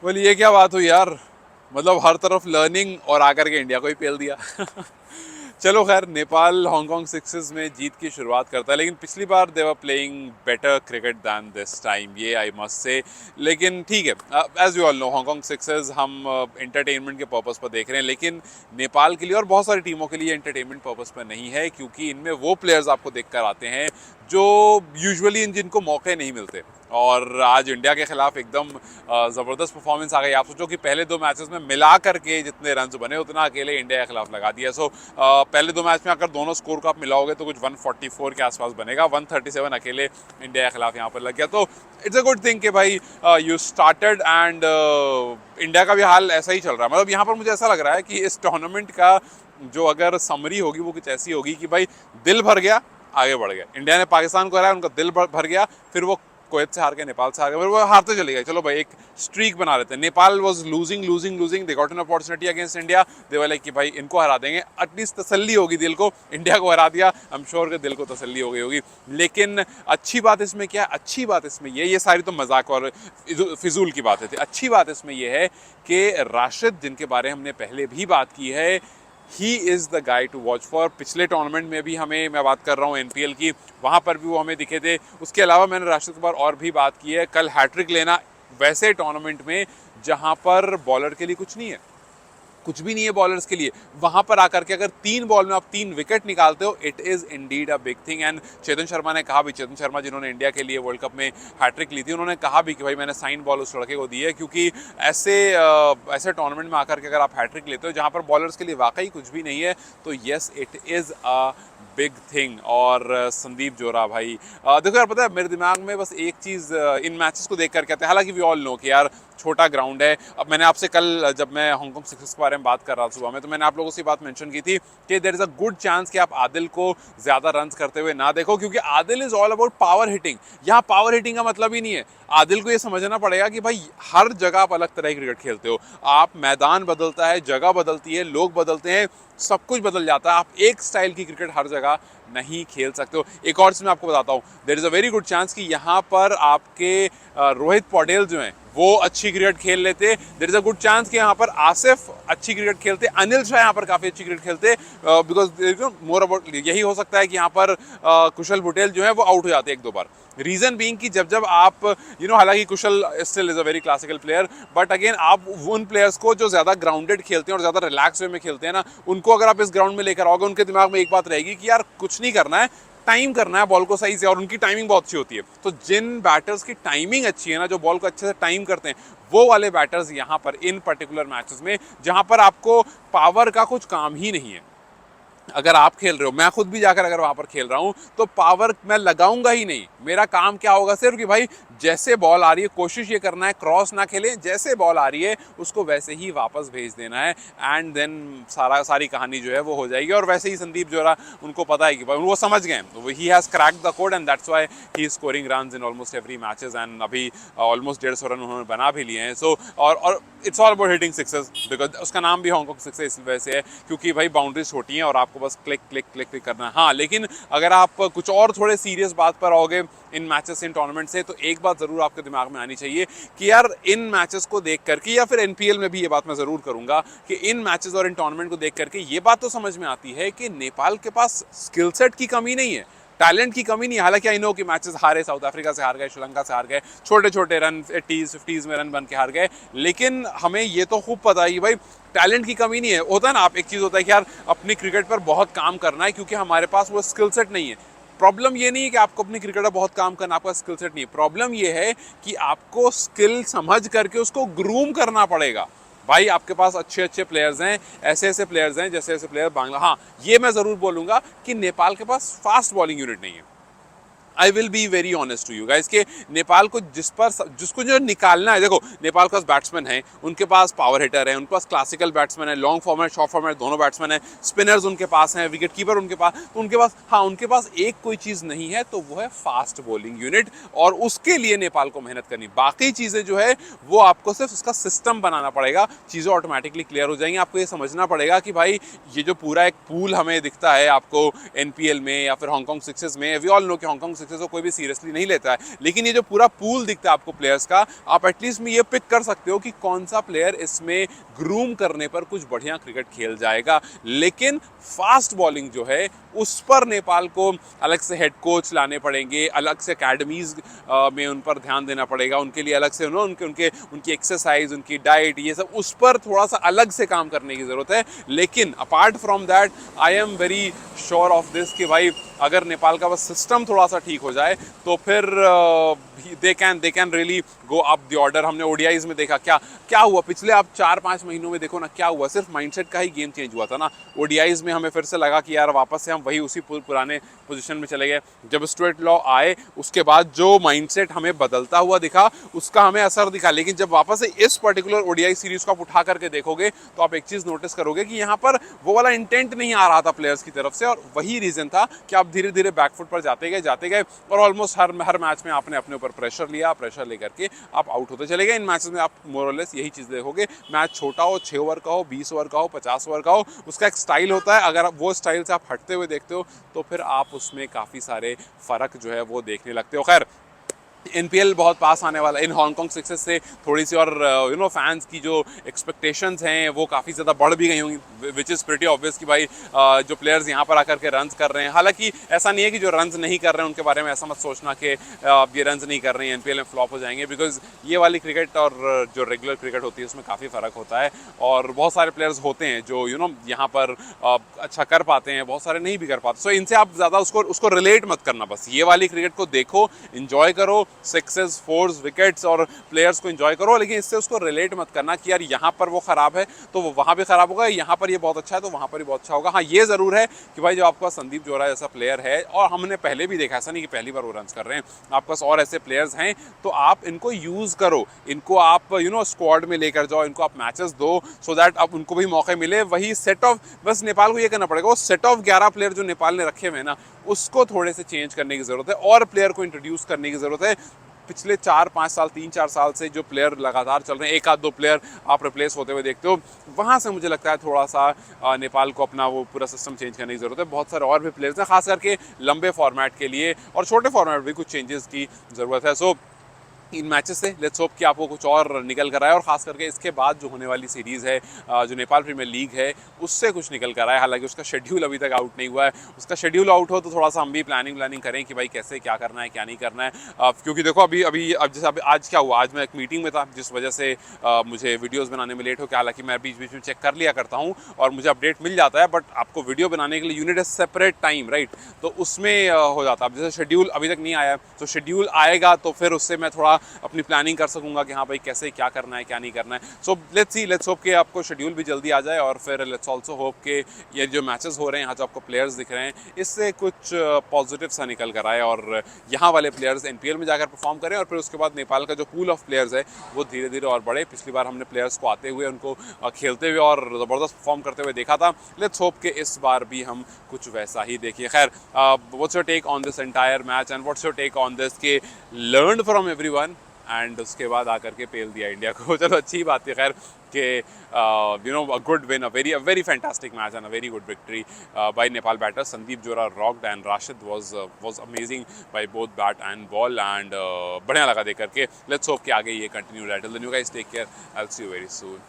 बोले ये क्या बात हुई यार, मतलब हर तरफ लर्निंग और आकर के इंडिया को ही पेल दिया। चलो खैर, नेपाल हांगकांग सिक्सेस में जीत की शुरुआत करता है, लेकिन पिछली बार they were playing better cricket than this time, ये आई मस्ट से। लेकिन ठीक है, as you all know Hong Kong sixes हम एंटरटेनमेंट के पर्पस पर देख रहे हैं, लेकिन नेपाल के लिए और बहुत सारी टीमों के लिए एंटरटेनमेंट पर्पस पर नहीं है, क्योंकि इनमें वो प्लेयर्स आपको देख कर आते हैं जो यूजुअली जिनको मौके नहीं मिलते। और आज इंडिया के खिलाफ एकदम ज़बरदस्त परफॉर्मेंस आ गई। आप सोचो कि पहले दो मैचेस में मिला करके जितने रन बने उतना अकेले इंडिया के खिलाफ लगा दिया। सो पहले दो मैच में अगर दोनों स्कोर को आप मिलाओगे तो कुछ 144 के आसपास बनेगा, 137 अकेले इंडिया के खिलाफ यहाँ पर लग गया। तो इट्स अ गुड थिंग कि भाई यू स्टार्टेड एंड इंडिया का भी हाल ऐसा ही चल रहा है। मतलब यहाँ पर मुझे ऐसा लग रहा है कि इस टूर्नामेंट का जो अगर समरी होगी वो कुछ ऐसी होगी कि भाई दिल भर गया, आगे बढ़ गया। इंडिया ने पाकिस्तान को हराया, उनका दिल भर गया, फिर वो कुवैत से हार गए, नेपाल से हार गए, फिर वो हारते चले गए। चलो भाई एक स्ट्रीक बना लेते हैं। Nepal was losing losing losing, they got an opportunity against India, they were like कि भाई इनको हरा देंगे, एटलीस्ट तसल्ली होगी दिल को। इंडिया को हरा दिया, आई एम श्योर के दिल को तसल्ली हो गई होगी। लेकिन अच्छी बात इसमें क्या है, अच्छी बात इसमें ये सारी तो मजाक और फिजूल की बातें थी। अच्छी बात इसमें यह है कि राशिद, जिनके बारे में हमने पहले भी बात की है, he is the guy to watch for. पिछले टूर्नामेंट में भी हमें, मैं बात कर रहा हूँ एनपीएल की, वहाँ पर भी वो हमें दिखे थे। उसके अलावा मैंने राशिद के बार और भी बात की है, कल हैट्रिक लेना वैसे टूर्नामेंट में जहाँ पर बॉलर के लिए कुछ नहीं है, कुछ भी नहीं है बॉलर्स के लिए, वहां पर आकर के अगर 3 बॉल में आप 3 विकेट निकालते हो, it is indeed a big thing. And Chetan Sharma ने कहा भी, चेतन शर्मा जिन्होंने इंडिया के लिए वर्ल्ड कप में हैट्रिक ली थी, उन्होंने कहा भी कि भाई मैंने साइन बॉल उस लड़के को दी है, क्योंकि ऐसे टूर्नामेंट में आकर के अगर आप हैट्रिक लेते हो जहां पर बॉलर्स के लिए वाकई कुछ भी नहीं है, तो yes it is a big thing. और संदीप जोरा भाई, देखो यार, पता है मेरे दिमाग में बस एक चीज़ इन मैचेस को देख कर कहते हैं, हालांकि वी ऑल नो कि यार छोटा ग्राउंड है। अब मैंने आपसे कल जब मैं हांगकांग सिक्सेस के बारे में बात कर रहा था सुबह में, तो मैंने आप लोगों से बात मेंशन की थी कि there is a good chance कि आप आदिल को ज़्यादा रन करते हुए ना देखो, क्योंकि Adil is all about power hitting. यहाँ पावर हिटिंग का मतलब ही नहीं है। आदिल को ये समझना पड़ेगा कि भाई हर जगह आप अलग तरह की क्रिकेट खेलते हो, आप मैदान बदलता है, जगह बदलती है, लोग बदलते हैं, सब कुछ बदल जाता है। आप एक स्टाइल की क्रिकेट हर जगह नहीं खेल सकते हो। एक और चीज़ मैं आपको बताता हूँ, there is a very good chance कि यहाँ पर आपके रोहित पटेल जो हैं वो अच्छी क्रिकेट खेल लेते। There is a good chance कि यहाँ पर आसिफ अच्छी क्रिकेट खेलते, अनिल शाह यहाँ पर काफ़ी अच्छी क्रिकेट खेलते, बिकॉज मोर अबाउट यही हो सकता है कि यहाँ पर कुशल बुटेल जो है वो आउट हो जाते एक दो बार। रीज़न बीइंग कि जब आप हालांकि Kushal still is a very classical player, but again आप उन प्लेयर्स को जो ज़्यादा ग्राउंडेड खेलते हैं और ज़्यादा रिलैक्स वे में खेलते हैं ना, उनको अगर आप इस ग्राउंड में लेकर आओगे, उनके दिमाग में एक बात रहेगी कि यार कुछ नहीं करना है, टाइम करना है बॉल को सही से। और उनकी टाइमिंग बहुत अच्छी होती है। तो जिन बैटर्स की टाइमिंग अच्छी है ना, जो बॉल को अच्छे से टाइम करते हैं, वो वाले बैटर्स यहाँ पर इन पर्टिकुलर मैचेस में, जहाँ पर आपको पावर का कुछ काम ही नहीं है, अगर आप खेल रहे हो, मैं खुद भी जाकर अगर वहां पर खेल रहा हूं, तो पावर मैं लगाऊंगा ही नहीं। मेरा काम क्या होगा सिर्फ कि भाई जैसे बॉल आ रही है कोशिश ये करना है क्रॉस ना खेलें, जैसे बॉल आ रही है उसको वैसे ही वापस भेज देना है, एंड देन सारी कहानी जो है वो हो जाएगी। और वैसे ही संदीप जोरा, उनको पता है कि भाई वो समझ गए, he has cracked the code and that's why he is scoring runs in almost every matches. And अभी ऑलमोस्ट 150 रन उन्होंने बना भी लिए हैं। सो और it's all about hitting sixes, because उसका नाम भी हांगकांग सिक्सेस इस वजह से है, क्योंकि भाई बाउंड्रीज छोटी हैं और आपको बस क्लिक क्लिक क्लिक क्लिक करना है। हाँ, लेकिन अगर आप कुछ और थोड़े सीरियस बात पर आओगे इन मैचेस, इन टूर्नामेंट से, तो एक बात जरूर आपके दिमाग में आनी चाहिए कि यार इन मैचेस को देख करके, या फिर एनपीएल में भी ये बात मैं जरूर करूंगा कि इन मैचेस और इन टूर्नामेंट को देख करके ये बात तो समझ में आती है कि नेपाल के पास स्किल सेट की कमी नहीं है, टैलेंट की कमी नहीं है। हालांकि आई नो कि मैचेस हारे, साउथ अफ्रीका से हार गए, श्रीलंका से हार गए, छोटे छोटे रन 80s 50s में रन बन के हार गए, लेकिन हमें ये तो खूब पता है कि भाई टैलेंट की कमी नहीं है। होता है ना, आप एक चीज़ होता है कि यार अपनी क्रिकेट पर बहुत काम करना है, क्योंकि हमारे पास वो स्किल सेट नहीं है। प्रॉब्लम ये नहीं है कि आपको अपनी क्रिकेट पर बहुत काम करना, आपका स्किल सेट नहीं है। प्रॉब्लम ये है कि आपको स्किल समझ करके उसको ग्रूम करना पड़ेगा। भाई आपके पास अच्छे अच्छे प्लेयर्स हैं, ऐसे ऐसे प्लेयर्स हैं, जैसे ऐसे प्लेयर बांग्ला, हाँ ये मैं ज़रूर बोलूँगा कि नेपाल के पास फास्ट बॉलिंग यूनिट नहीं है। I will be very honest to you guys के नेपाल को जिसको जो निकालना है, देखो नेपाल के पास बैट्समैन है, उनके पास पावर हिटर है, उनके पास क्लासिकल बैट्समैन है, लॉन्ग फॉर्मेट शॉर्ट फॉर्मेट दोनों बैट्समैन है, स्पिनर्स उनके पास हैं, विकेट कीपर उनके पास, तो उनके पास, हाँ उनके पास एक कोई चीज़ नहीं है, तो वो है फास्ट बॉलिंग यूनिट। और उसके लिए नेपाल को मेहनत करनी, बाकी चीज़ें जो है वो आपको सिर्फ उसका सिस्टम बनाना पड़ेगा, चीज़ें ऑटोमेटिकली क्लियर हो जाएंगी। आपको ये समझना पड़ेगा कि भाई ये जो पूरा एक पूल हमें दिखता है आपको एनपीएल में या फिर हांगकांग सिक्सेस में, वी ऑल नो कि हांगकांग सिक्सेस को कोई भी सीरियसली नहीं लेता है, लेकिन ये जो पूरा पूल दिखता है आपको प्लेयर्स का, आप एटलीस्ट में ये पिक कर सकते हो कि कौन सा प्लेयर इसमें ग्रूम करने पर कुछ बढ़िया क्रिकेट खेल जाएगा। लेकिन फास्ट बॉलिंग जो है उस पर नेपाल को अलग से हेड कोच लाने पड़ेंगे, अलग से अकेडमीज में उन पर ध्यान देना पड़ेगा, उनके लिए अलग से उनकी एक्सरसाइज, उनकी डाइट, ये सब उस पर थोड़ा सा अलग से काम करने की ज़रूरत है। लेकिन apart from that I am very sure of this कि भाई अगर नेपाल का बस सिस्टम थोड़ा सा ठीक हो जाए तो फिर they can really go up the order. हमने ओडीआईज में देखा क्या क्या हुआ पिछले आप 4-5 महीनों में, देखो ना क्या हुआ, सिर्फ माइंडसेट का ही गेम चेंज हुआ था ना। ओडीआईज में हमें फिर से लगा कि यार वापस से हम वही उसी पुराने पोजीशन में चले गए। जब स्टुअर्ट लॉ आए उसके बाद जो माइंडसेट हमें बदलता हुआ दिखा उसका हमें असर दिखा, लेकिन जब वापस से इस पर्टिकुलर ओडीआई सीरीज को आप उठा करके देखोगे तो आप एक चीज़ नोटिस करोगे कि यहाँ पर वो वाला इंटेंट नहीं आ रहा था प्लेयर्स की तरफ से, और वही रीज़न था कि आप धीरे धीरे बैकफुट पर जाते गए और ऑलमोस्ट हर मैच में आपने अपने ऊपर प्रेशर लिया, प्रेशर लेकर के आप आउट होते चले गए। इन मैचेस में आप मोर और लेस यही चीज़ देखोगे, मैच छोटा हो, 6 ओवर का हो, 20 ओवर का हो, 50 ओवर का हो, उसका एक स्टाइल होता है। अगर आप वो स्टाइल से आप हटते हुए देखते हो तो फिर आप उसमें काफ़ी सारे फ़र्क जो है वो देखने लगते हो। खैर एनपीएल बहुत पास आने वाला, इन हांगकांग सिक्सेस से थोड़ी सी और फैंस की जो एक्सपेक्टेशंस हैं वो काफ़ी ज़्यादा बढ़ भी गई होंगी, विच इज़ प्रीटी ऑब्वियस कि भाई जो प्लेयर्स यहाँ पर आकर के रन्स कर रहे हैं, हालांकि ऐसा नहीं है कि जो रन्स नहीं कर रहे हैं उनके बारे में ऐसा मत सोचना कि ये रन्स नहीं कर रहे हैं एनपीएल में फ्लॉप हो जाएंगे, बिकॉज ये वाली क्रिकेट और जो रेगुलर क्रिकेट होती है उसमें काफ़ी फ़र्क होता है। और बहुत सारे प्लेयर्स होते हैं जो यहाँ पर अच्छा कर पाते हैं, बहुत सारे नहीं भी कर पाते। सो इनसे आप ज़्यादा उसको रिलेट मत करना, बस ये वाली क्रिकेट को देखो, इन्जॉय करो, सिक्सेस, फोर्स, विकेट्स और प्लेयर्स को एंजॉय करो, लेकिन इससे उसको रिलेट मत करना कि यार यहाँ पर वो खराब है तो वो वहाँ भी खराब होगा, यहाँ पर ये बहुत अच्छा है तो वहाँ पर ही बहुत अच्छा होगा। हाँ ये ज़रूर है कि भाई जो आपका संदीप जोरा जैसा प्लेयर है, और हमने पहले भी देखा, ऐसा नहीं कि पहली बार वो रन कर रहे हैं, आपके पास और ऐसे प्लेयर्स हैं तो आप इनको यूज़ करो, इनको आप स्क्वाड में लेकर जाओ, इनको आप मैचेस दो सो दैट अब उनको भी मौके मिले। वही सेट ऑफ, बस नेपाल को ये करना पड़ेगा, वो सेट ऑफ 11 प्लेयर जो नेपाल ने रखे हुए हैं ना उसको थोड़े से चेंज करने की ज़रूरत है और प्लेयर को इंट्रोड्यूस करने की ज़रूरत है। पिछले 4-5 साल, 3-4 साल से जो प्लेयर लगातार चल रहे हैं, एक आध दो प्लेयर आप रिप्लेस होते हुए देखते हो, वहाँ से मुझे लगता है थोड़ा सा नेपाल को अपना वो पूरा सिस्टम चेंज करने की ज़रूरत है। बहुत सारे और भी प्लेयर्स हैं, खास करके लंबे फॉर्मेट के लिए और छोटे फॉर्मेट में भी कुछ चेंजेस की ज़रूरत है। सो इन मैचेस से लेट्स होप कि आपको कुछ और निकल कर आए, और खास करके इसके बाद जो होने वाली सीरीज़ है जो नेपाल प्रीमियर लीग है उससे कुछ निकल कर आए। हालांकि उसका शेड्यूल अभी तक आउट नहीं हुआ है, उसका शेड्यूल आउट हो तो थोड़ा सा हम भी प्लानिंग करें कि भाई कैसे क्या करना है क्या नहीं करना है। क्योंकि देखो अब जैसे आज क्या हुआ, आज मैं एक मीटिंग में था जिस वजह से मुझे वीडियोज़ बनाने में लेट हो गया। हालांकि मैं बीच बीच में चेक कर लिया करता हूँ और मुझे अपडेट मिल जाता है, बट आपको वीडियो बनाने के लिए unit A separate time, right, तो उसमें हो जाता है। अब जैसे शेड्यूल अभी तक नहीं आया, तो शेड्यूल आएगा तो फिर उससे मैं थोड़ा अपनी प्लानिंग कर सकूंगा कि हाँ भाई कैसे क्या करना है क्या नहीं करना है। सो लेट्स होप कि आपको शेड्यूल भी जल्दी आ जाए, और फिर लेट्स ऑल्सो होप कि ये जो मैचेस हो रहे हैं यहाँ जो आपको प्लेयर्स दिख रहे हैं इससे कुछ पॉजिटिव सा निकल कर आए और यहाँ वाले प्लेयर्स एनपीएल में जाकर परफॉर्म करें, और फिर उसके बाद नेपाल का जो पूल ऑफ प्लेयर्स है वो धीरे धीरे और बढ़े। पिछली बार हमने प्लेयर्स को आते हुए, उनको खेलते हुए और ज़बरदस्त परफॉर्म करते हुए देखा था, लेट्स होप कि इस बार भी हम कुछ वैसा ही देखिए। खैर what's your take on this entire match and what's your take on this के लर्न फ्रॉम एवरीवन एंड उसके बाद आकर के पेल दिया इंडिया को। चलो अच्छी बात है खैर कि a good win, a very fantastic match and a very good victory by Nepal batters. Sandeep Johra rocked and Rashid was amazing by both bat and ball, and बढ़िया लगा देख करके। Let's hope कि आगे ये continue रहे. Till then you guys take care. I'll see you very soon.